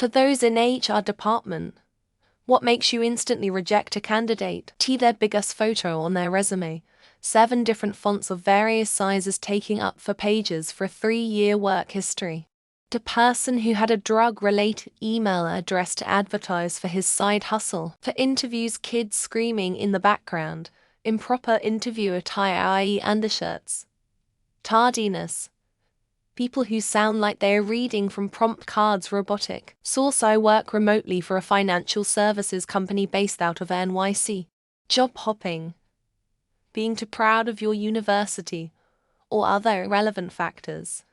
For those in HR department, what makes you instantly reject a candidate? Their biggest photo on their resume, 7 different fonts of various sizes taking up 4 pages for a 3-year work history. The person who had a drug-related email address to advertise for his side hustle. For interviews, kids screaming in the background, improper interview attire i.e. undershirts. Tardiness. People who sound like they are reading from prompt cards. Robotic. Source: I work remotely for a financial services company based out of NYC. Job hopping. Being too proud of your university, or other irrelevant factors.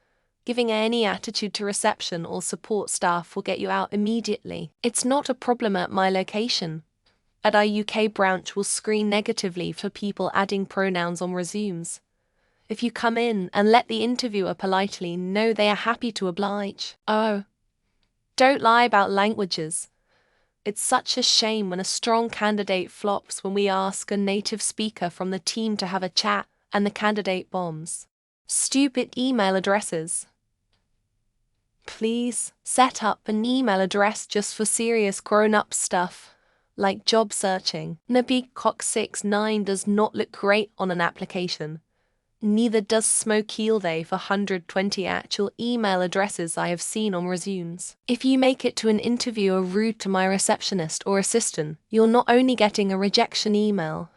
Giving any attitude to reception or support staff will get you out immediately. It's not a problem at my location. At our UK branch, we'll screen negatively for people adding pronouns on resumes. If you come in and let the interviewer politely know they are happy to oblige. Oh, don't lie about languages. It's such a shame when a strong candidate flops when we ask a native speaker from the team to have a chat and the candidate bombs. Stupid email addresses. Please set up an email address just for serious grown-up stuff, like job searching. Nabigcock69 does not look great on an application. Neither does Smokilde for 120 actual email addresses I have seen on resumes. If you make it to an interviewer rude to my receptionist or assistant, you're not only getting a rejection email,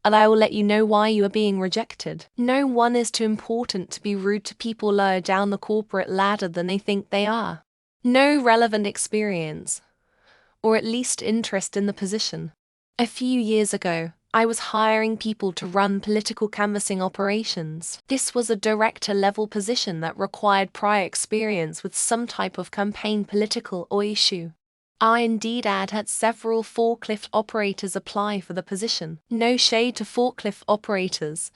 and I will let you know why you are being rejected. No one is too important to be rude to people lower down the corporate ladder than they think they are. No relevant experience, or at least interest in the position. A few years ago, I was hiring people to run political canvassing operations. This was a director-level position that required prior experience with some type of campaign, political, or issue. Our Indeed ad had several forklift operators apply for the position. No shade to forklift operators,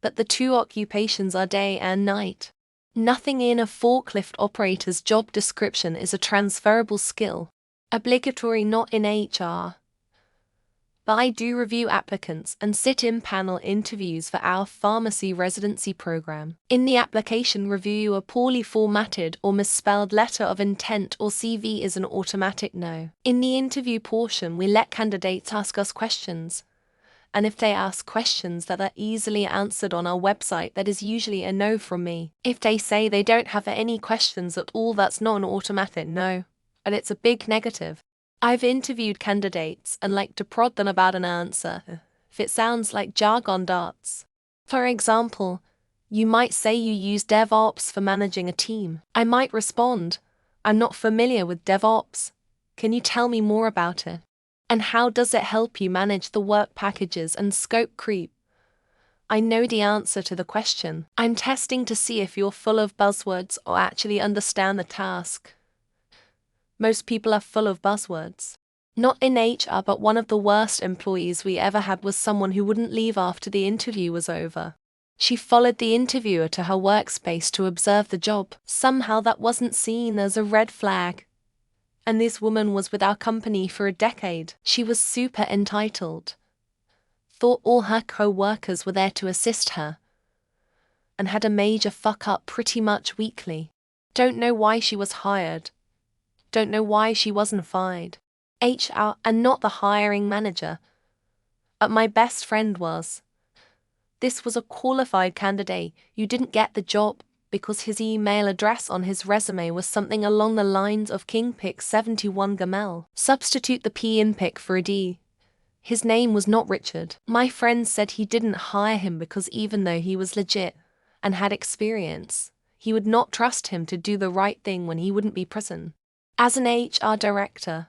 but the 2 occupations are day and night. Nothing in a forklift operator's job description is a transferable skill. Obligatory not in HR. But I do review applicants and sit in panel interviews for our pharmacy residency program. In the application review, a poorly formatted or misspelled letter of intent or CV is an automatic no. In the interview portion, we let candidates ask us questions. And if they ask questions that are easily answered on our website, that is usually a no from me. If they say they don't have any questions at all, that's not an automatic no, and it's a big negative. I've interviewed candidates and like to prod them about an answer if it sounds like jargon darts. For example, you might say you use DevOps for managing a team. I might respond, I'm not familiar with DevOps. Can you tell me more about it? And how does it help you manage the work packages and scope creep? I know the answer to the question. I'm testing to see if you're full of buzzwords or actually understand the task. Most people are full of buzzwords. Not in HR, but one of the worst employees we ever had was someone who wouldn't leave after the interview was over. She followed the interviewer to her workspace to observe the job. Somehow that wasn't seen as a red flag. And this woman was with our company for a decade. She was super entitled. Thought all her co-workers were there to assist her. And had a major fuck up pretty much weekly. Don't know why she was hired. Don't know why she wasn't fired. HR and not the hiring manager. But my best friend was. This was a qualified candidate. You didn't get the job because his email address on his resume was something along the lines of Kingpick71 Gamel. Substitute the P in pick for a D. His name was not Richard. My friend said he didn't hire him because even though he was legit and had experience, he would not trust him to do the right thing when he wouldn't be present. As an HR director,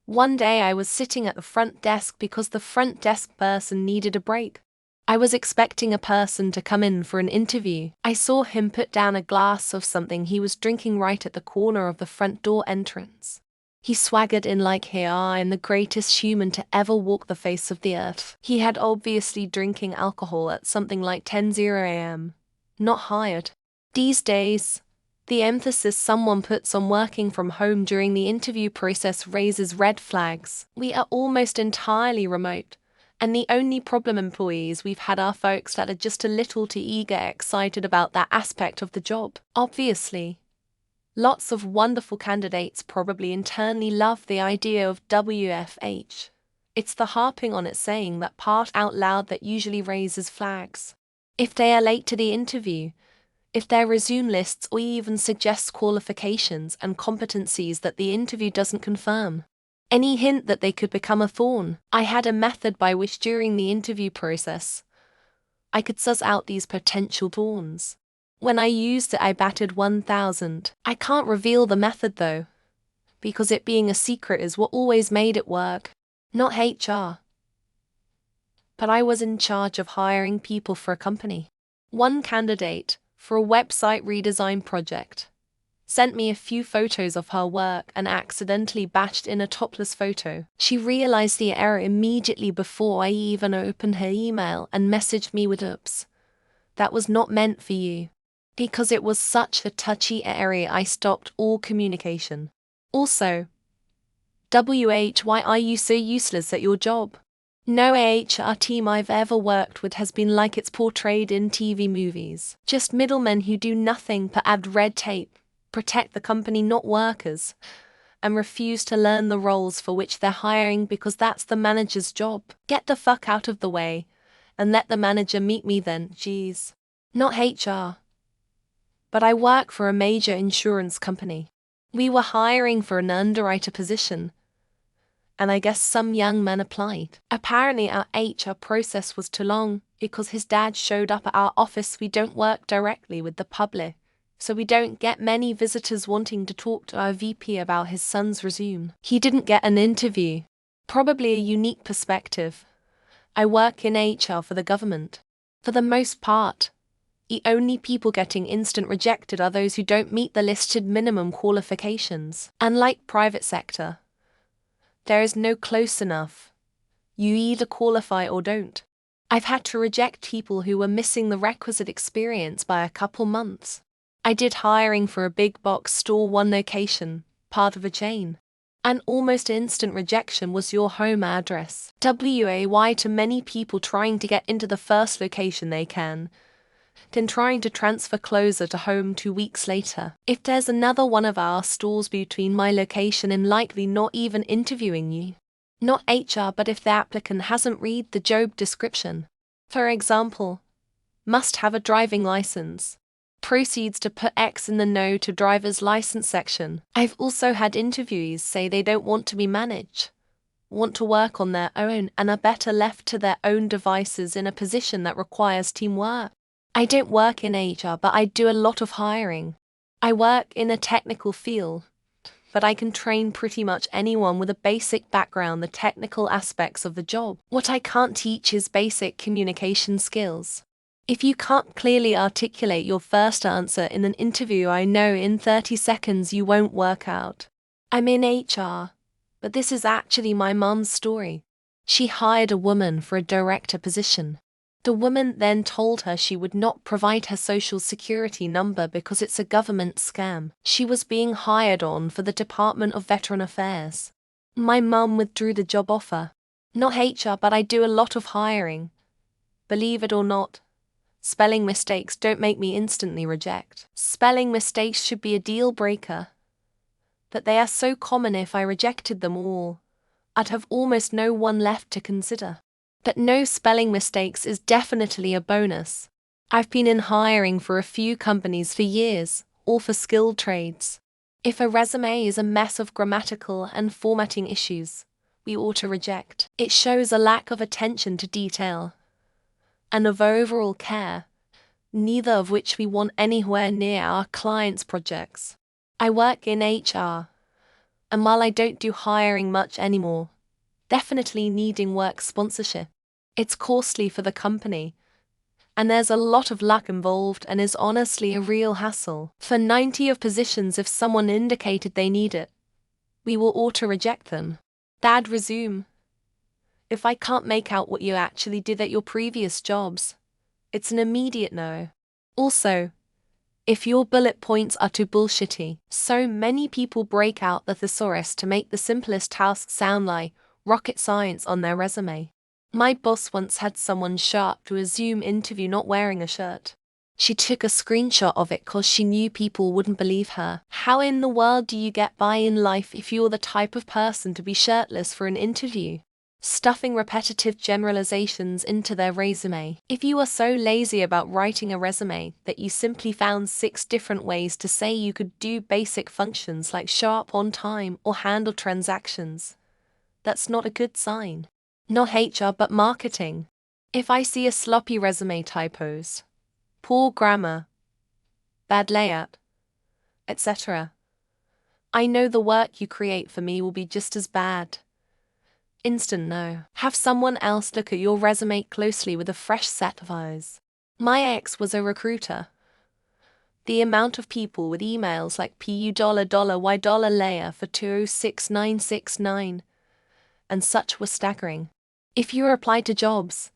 one day I was sitting at the front desk because the front desk person needed a break. I was expecting a person to come in for an interview. I saw him put down a glass of something he was drinking right at the corner of the front door entrance. He swaggered in like he I am the greatest human to ever walk the face of the earth. He had obviously drinking alcohol at something like 10:00 a.m. Not hired. These days, the emphasis someone puts on working from home during the interview process raises red flags. We are almost entirely remote, and the only problem employees we've had are folks that are just a little too excited about that aspect of the job. Obviously, Lots of wonderful candidates probably internally love the idea of WFH. It's the harping on it saying that part out loud that usually raises flags. If they are late to the interview, if their resume lists or even suggests qualifications and competencies that the interview doesn't confirm. Any hint that they could become a thorn. I had a method by which during the interview process, I could suss out these potential thorns. When I used it, I batted 1,000. I can't reveal the method though, because it being a secret is what always made it work. Not HR. But I was in charge of hiring people for a company. One candidate, for a website redesign project, sent me a few photos of her work and accidentally batched in a topless photo. She realized the error immediately before I even opened her email and messaged me with "Oops, that was not meant for you." Because it was such a touchy area, I stopped all communication. Also, why are you so useless at your job? No HR team I've ever worked with has been like it's portrayed in TV movies. Just middlemen who do nothing but add red tape, protect the company, not workers, and refuse to learn the roles for which they're hiring because that's the manager's job. Get the fuck out of the way, and let the manager meet me then, jeez. Not HR. But I work for a major insurance company. We were hiring for an underwriter position, and I guess some young man applied. Apparently our HR process was too long because his dad showed up at our office. We don't work directly with the public, so we don't get many visitors wanting to talk to our VP about his son's resume. He didn't get an interview. Probably a unique perspective. I work in HR for the government. For the most part, the only people getting instant rejected are those who don't meet the listed minimum qualifications. Unlike private sector, there is no close enough. You either qualify or don't. I've had to reject people who were missing the requisite experience by a couple months. I did hiring for a big box store, one location, part of a chain. An almost instant rejection was your home address. WAY to many people trying to get into the first location they can, then trying to transfer closer to home 2 weeks later. If there's another one of our stores between my location and likely not even interviewing you. Not HR, but if the applicant hasn't read the job description. For example, must have a driving license. Proceeds to put X in the no to driver's license section. I've also had interviewees say they don't want to be managed, want to work on their own and are better left to their own devices in a position that requires teamwork. I don't work in HR, but I do a lot of hiring. I work in a technical field, but I can train pretty much anyone with a basic background the technical aspects of the job. What I can't teach is basic communication skills. If you can't clearly articulate your first answer in an interview, I know in 30 seconds you won't work out. I'm in HR, but this is actually my mom's story. She hired a woman for a director position. The woman then told her she would not provide her social security number because it's a government scam. She was being hired on for the Department of Veteran Affairs. My mum withdrew the job offer. Not HR, but I do a lot of hiring. Believe it or not, spelling mistakes don't make me instantly reject. Spelling mistakes should be a deal breaker. But they are so common, if I rejected them all, I'd have almost no one left to consider. But no spelling mistakes is definitely a bonus. I've been in hiring for a few companies for years, all for skilled trades. If a resume is a mess of grammatical and formatting issues, we auto-reject. It shows a lack of attention to detail and of overall care, neither of which we want anywhere near our clients' projects. I work in HR, and while I don't do hiring much anymore, definitely needing work sponsorship. It's costly for the company, and there's a lot of luck involved and is honestly a real hassle. For 90 of positions, if someone indicated they need it, we will auto-reject them. Dad resume. If I can't make out what you actually did at your previous jobs, it's an immediate no. Also, if your bullet points are too bullshitty, so many people break out the thesaurus to make the simplest task sound like rocket science on their resume. My boss once had someone show up to a Zoom interview not wearing a shirt. She took a screenshot of it cause she knew people wouldn't believe her. How in the world do you get by in life if you're the type of person to be shirtless for an interview? Stuffing repetitive generalizations into their resume. If you are so lazy about writing a resume that you simply found 6 different ways to say you could do basic functions like show up on time or handle transactions, that's not a good sign. Not HR but marketing. If I see a sloppy resume, typos, poor grammar, bad layout, etc., I know the work you create for me will be just as bad. Instant no. Have someone else look at your resume closely with a fresh set of eyes. My ex was a recruiter. The amount of people with emails like PU $Y layer for 206969 and such was staggering. If you apply to jobs,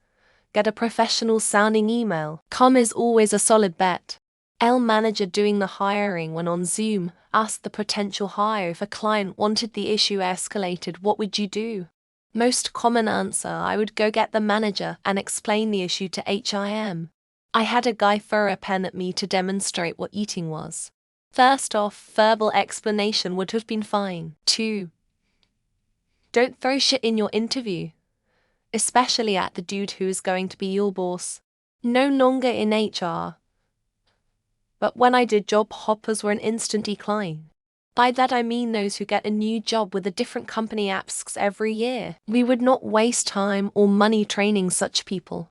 get a professional sounding email. Com is always a solid bet. L manager doing the hiring when on Zoom asked the potential hire if a client wanted the issue escalated, what would you do? Most common answer, I would go get the manager and explain the issue to HIM. I had a guy throw a pen at me to demonstrate what eating was. First off, verbal explanation would have been fine. 2. Don't throw shit in your interview, especially at the dude who is going to be your boss. No longer in HR. But when I did, job hoppers were an instant decline. By that I mean those who get a new job with a different company asks every year. We would not waste time or money training such people.